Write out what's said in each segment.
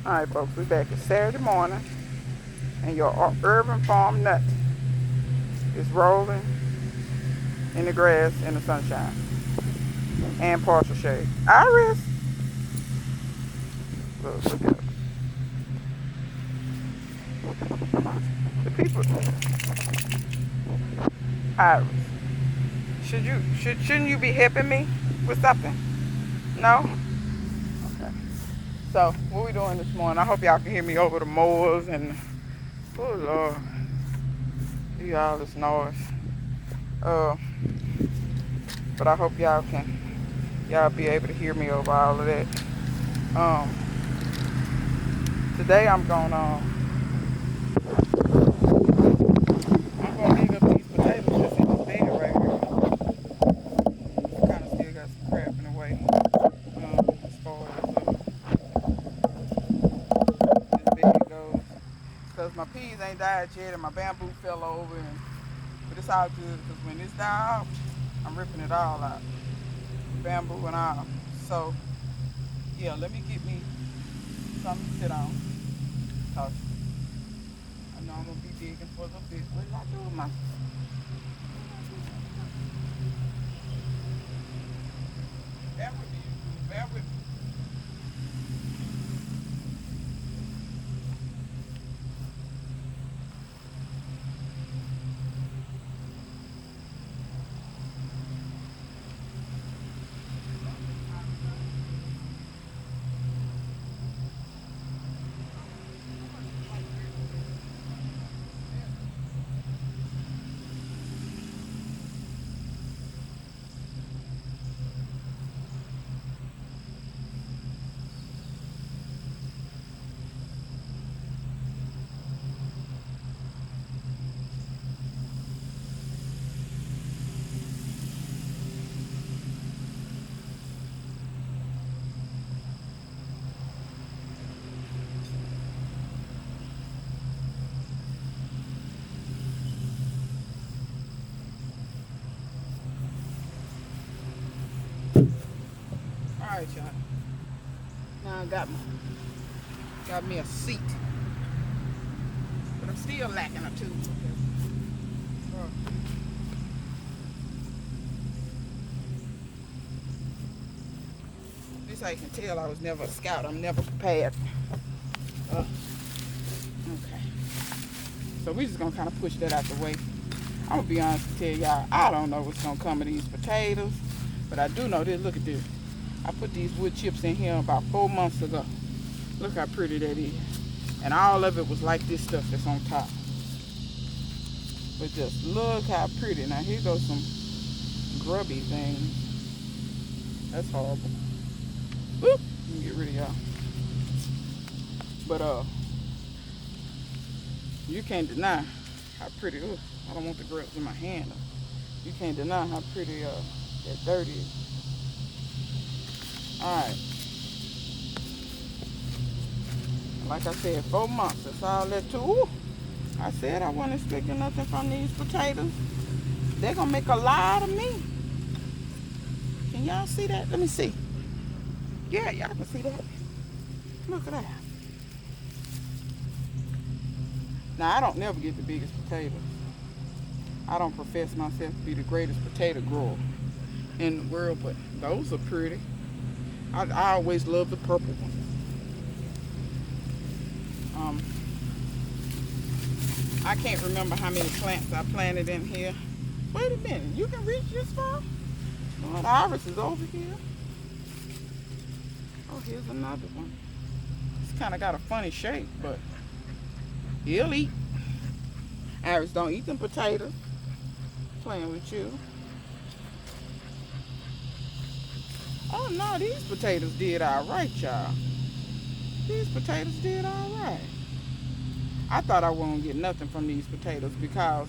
Alright folks, we back. It's Saturday morning and your urban farm nut is rolling in the grass in the sunshine and partial shade. Iris! Look at the people. Iris. Shouldn't you be helping me with something? No? Okay. So what we doing this morning? I hope y'all can hear me over the mowers and oh Lord. You all this noise. But I hope y'all be able to hear me over all of that. Um, Today I'm gonna dig up these potatoes that's in this bed right here. I kind of still got some crap in the way. As far as this bed goes, cause my peas ain't died yet and my bamboo fell over, but it's all good because when it's died, I'm ripping it all out, bamboo and all. So yeah, let me get me something to sit on. Cause I know I'm gonna be digging for a little bit. What did I do with my? Bear with me. Bear with me. All right, y'all. Now I got me a seat, but I'm still lacking a tooth. This how you can tell I was never a scout. I'm never prepared. Okay. So we just gonna kind of push that out the way. I'm gonna be honest and tell y'all, I don't know what's gonna come of these potatoes, but I do know this. Look at this. I put these wood chips in here about 4 months ago. Look how pretty that is. And all of it was like this stuff that's on top. But just look how pretty. Now here goes some grubby things. That's horrible. Whoop! Let me get rid of y'all. But you can't deny how pretty. Ugh, I don't want the grubs in my hand. You can't deny how pretty that dirt is. Alright. Like I said, 4 months. That's all that too. Ooh, I said I wasn't expecting nothing from these potatoes. They're gonna make a lot of me. Can y'all see that? Let me see. Yeah, y'all can see that. Look at that. Now I don't never get the biggest potatoes. I don't profess myself to be the greatest potato grower in the world, but those are pretty. I always love the purple ones. I can't remember how many plants I planted in here. Wait a minute, you can reach this far? Lord, Iris is over here. Oh, here's another one. It's kind of got a funny shape, but he'll eat. Iris, don't eat them potatoes. Playing with you. Oh no, these potatoes did all right, y'all. These potatoes did all right. I thought I wouldn't get nothing from these potatoes because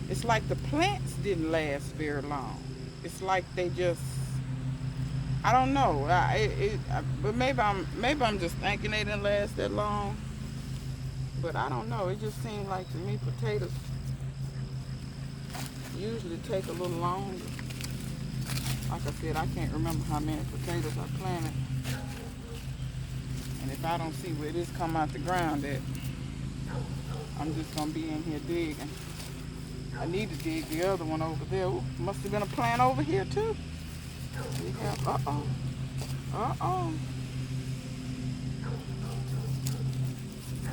it's like the plants didn't last very long. It's like they just, I don't know. But maybe I'm just thinking they didn't last that long. But I don't know. It just seemed like to me potatoes usually take a little longer. Like I said, I can't remember how many potatoes I planted. And if if I don't see where this come out the ground at, I'm just gonna be in here digging. I need to dig the other one over there. Ooh, must have been a plant over here too. We have, uh-oh.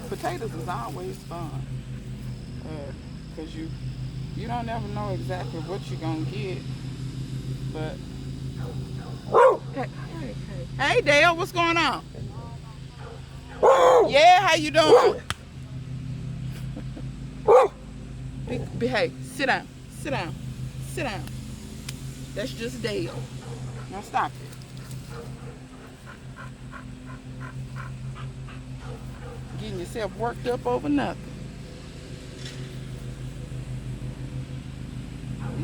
Potatoes is always fun. Cause you don't never know exactly what you're gonna get. But hey Dale, what's going on? Yeah, how you doing? Hey, sit down, sit down, sit down. That's just Dale. Now stop it. Getting yourself worked up over nothing.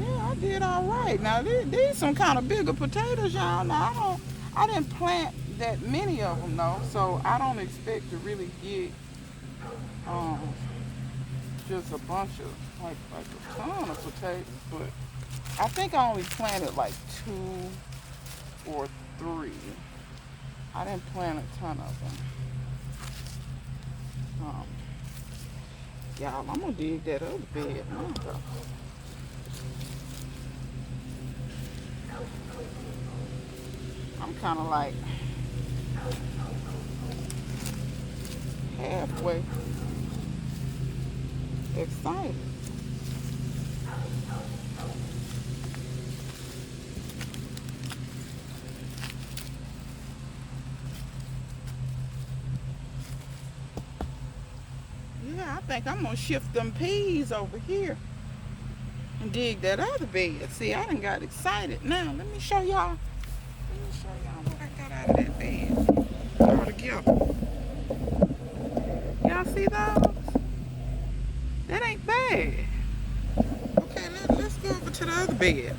Yeah, I did all right. Now these some kind of bigger potatoes, y'all. Now I didn't plant that many of them though, so I don't expect to really get just a bunch of like a ton of potatoes. But I think I only planted like 2 or 3. I didn't plant a ton of them. Y'all, I'm gonna dig that other bed. I'm kind of like halfway excited. Yeah, I think I'm gonna shift them peas over here and dig that other bed. See, I done got excited. Now, let me show y'all. What I got out of that bed. All together. Y'all see those? That ain't bad. Okay, let's go over to the other bed.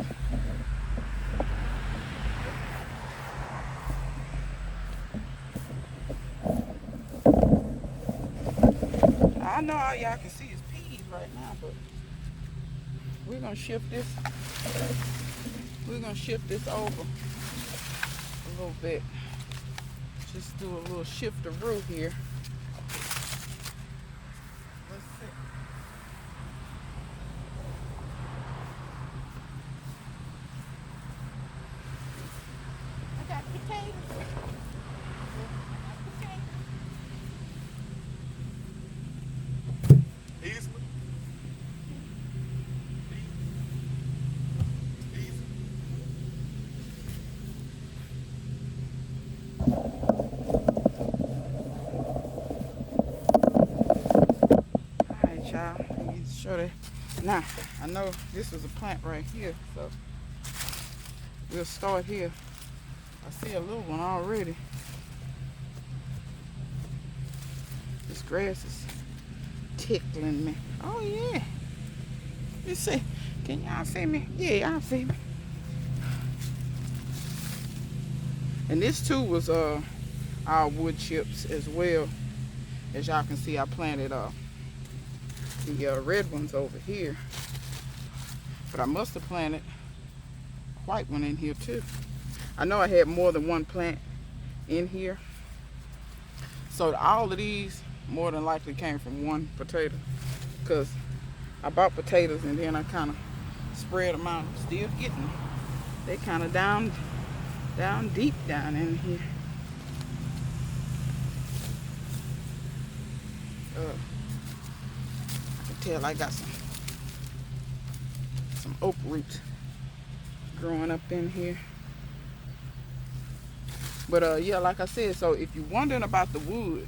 I know all y'all can see is peas right now, but we're gonna shift this. We're gonna shift this over a little bit. Just do a little shift-a-roo here. Let's see. I got potatoes. Show that. Now, I know this was a plant right here, so we'll start here. I see a little one already. This grass is tickling me. Oh yeah. Let's see. Can y'all see me? Yeah, y'all see me. And this too was our wood chips as well. As y'all can see, I planted the red ones over here, but I must have planted a white one in here too. I know I had more than one plant in here, so all of these more than likely came from one potato, because I bought potatoes and then I kind of spread them out. I'm still getting them. They kind of down deep down in here. Tell I got some oak roots growing up in here. But yeah, like I said, so if you're wondering about the wood,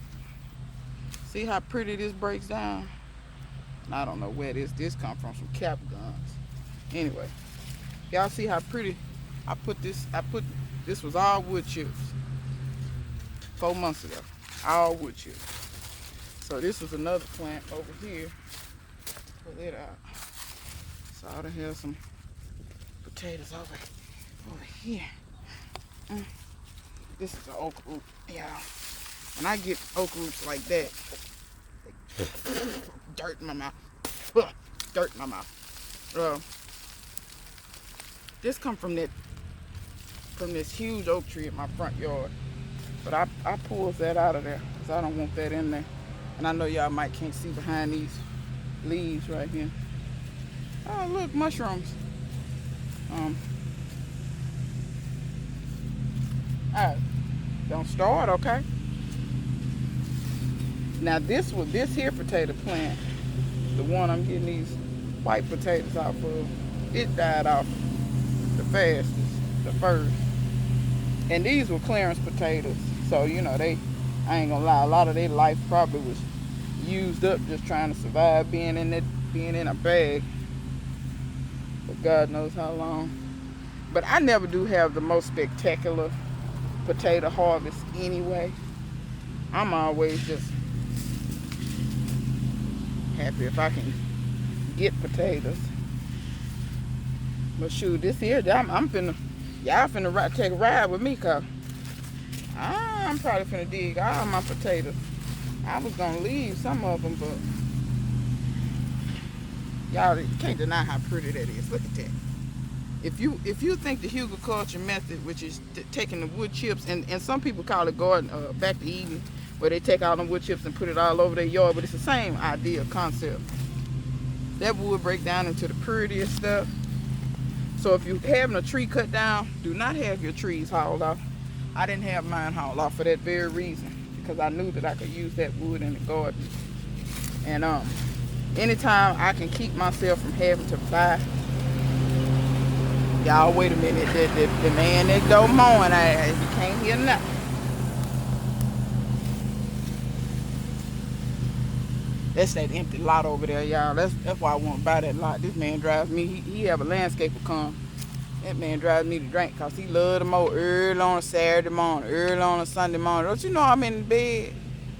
see how pretty this breaks down? I don't know where this come from, some cap guns. Anyway, y'all see how pretty I put this was all wood chips 4 months ago, all wood chips. So this was another plant over here. Pull it out. So I ought to have some potatoes over here. This is an oak root, y'all. When I get oak roots like that, dirt in my mouth. Dirt in my mouth. This come from this huge oak tree in my front yard. But I pulled that out of there because I don't want that in there. And I know y'all might can't see behind these leaves right here. Oh, look, mushrooms. Um, all right, don't start, okay? Now this here potato plant, the one I'm getting these white potatoes off of, it died off the fastest, the first. And these were clearance potatoes, so you know I ain't gonna lie, a lot of their life probably was used up just trying to survive being in a bag. But God knows how long. But I never do have the most spectacular potato harvest anyway. I'm always just happy if I can get potatoes. But shoot, this here, I'm finna, y'all finna take a ride with me, cause I'm probably finna dig all my potatoes. I was gonna leave some of them, but y'all can't deny how pretty that is. Look at that. If you think the hugelkultur method, which is taking the wood chips, and some people call it garden back to Eden, where they take all them wood chips and put it all over their yard, but it's the same idea, concept. That wood break down into the prettiest stuff. So if you're having a tree cut down, do not have your trees hauled off. I didn't have mine hauled off for that very reason, because I knew that I could use that wood in the garden. And anytime I can keep myself from having to buy. Y'all wait a minute, the man next door mowing, you can't hear nothing. That's that empty lot over there, y'all. That's why I want to buy that lot. This man drives me, he have a landscaper come. That man drives me to drink because he love to mow early on a Saturday morning, early on a Sunday morning. Don't you know I'm in bed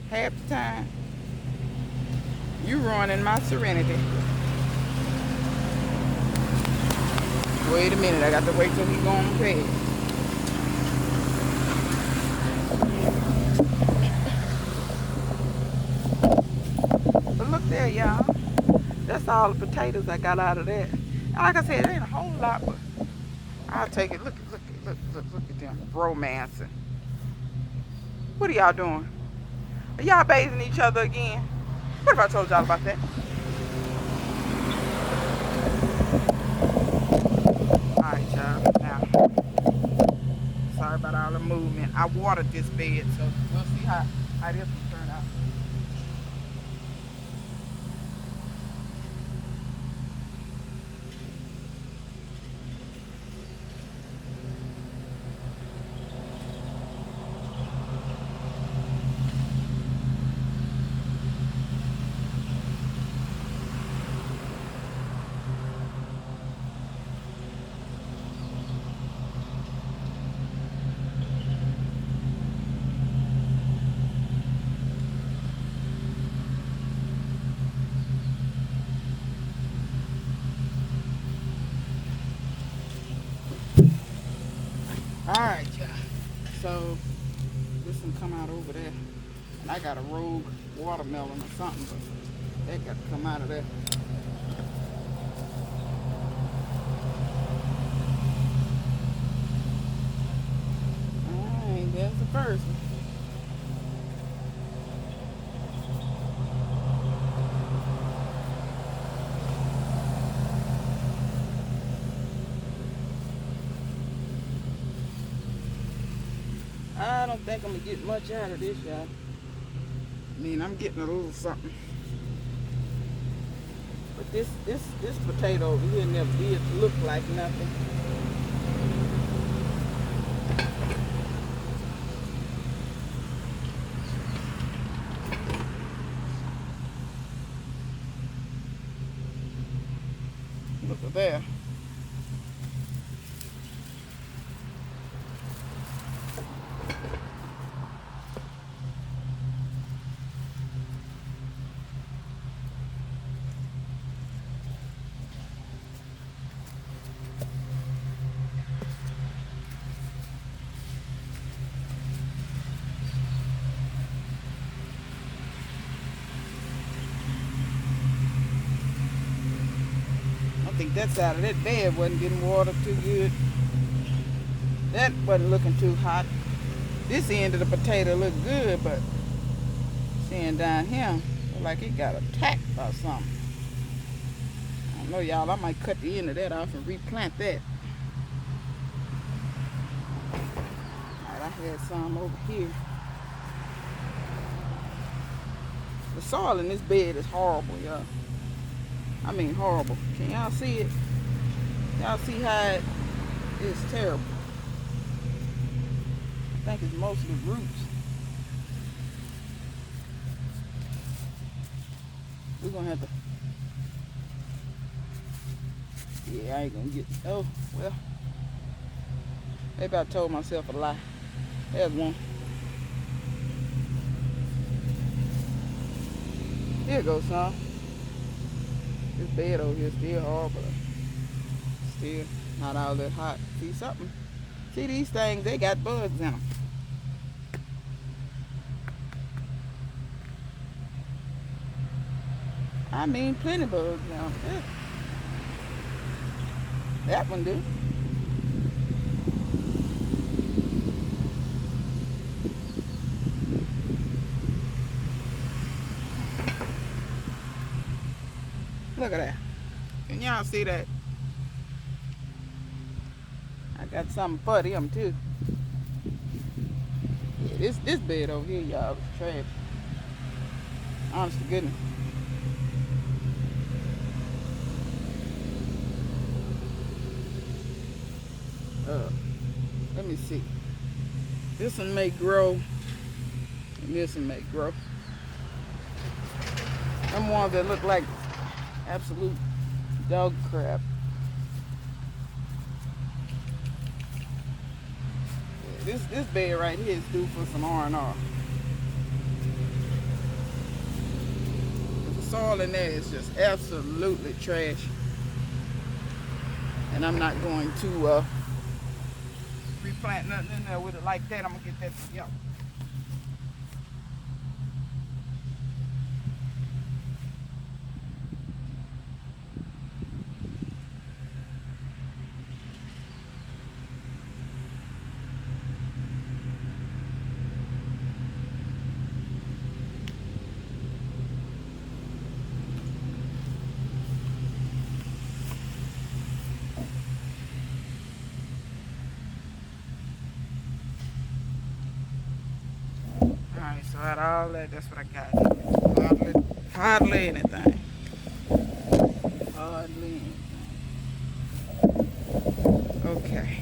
half the time? You ruining my serenity. Wait a minute, I got to wait till he go on bed. But look there, y'all. That's all the potatoes I got out of that. Like I said, it ain't a whole lot, but I'll take it. Look at them romancing. What are y'all doing? Are y'all bathing each other again? What if I told y'all about that? Alright, y'all. Now, sorry about all the movement. I watered this bed, so we'll see how this will turn out. Alright, y'all. So this one come out over there. And I got a rogue watermelon or something, but that got to come out of there. Alright, there's the first one. I don't think I'm gonna get much out of this, y'all. I mean, I'm getting a little something. But this potato over here never did look like nothing. Look at that. I think that side of that bed wasn't getting water too good. That wasn't looking too hot. This end of the potato look good, but seeing down here, look like it got attacked by something. I don't know, y'all. I might cut the end of that off and replant that. Alright, I had some over here. The soil in this bed is horrible, y'all. I mean horrible. Can y'all see it? Y'all see how it is terrible? I think it's mostly roots. We're gonna have to. Yeah, I ain't gonna get. Oh, well. Maybe I told myself a lie. There's one. Here goes some. This bed over here is still horrible. Still not all that hot. See something? See these things, they got bugs in them. I mean, plenty bugs now. Yeah. That one do. Look at that. Can y'all see that? I got something for them too. Yeah, this bed over here, y'all, is trash. Honest to goodness. Let me see. This one may grow, and this one may grow. Them ones that look like absolute dog crap. Yeah, this bed right here is due for some R&R. The soil in there is just absolutely trash, and I'm not going to replant nothing in there with it like that. I'm gonna get that together. Alright, so out of all that, that's what I got. Hardly anything. Hardly anything. Okay.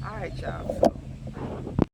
Alright, y'all. So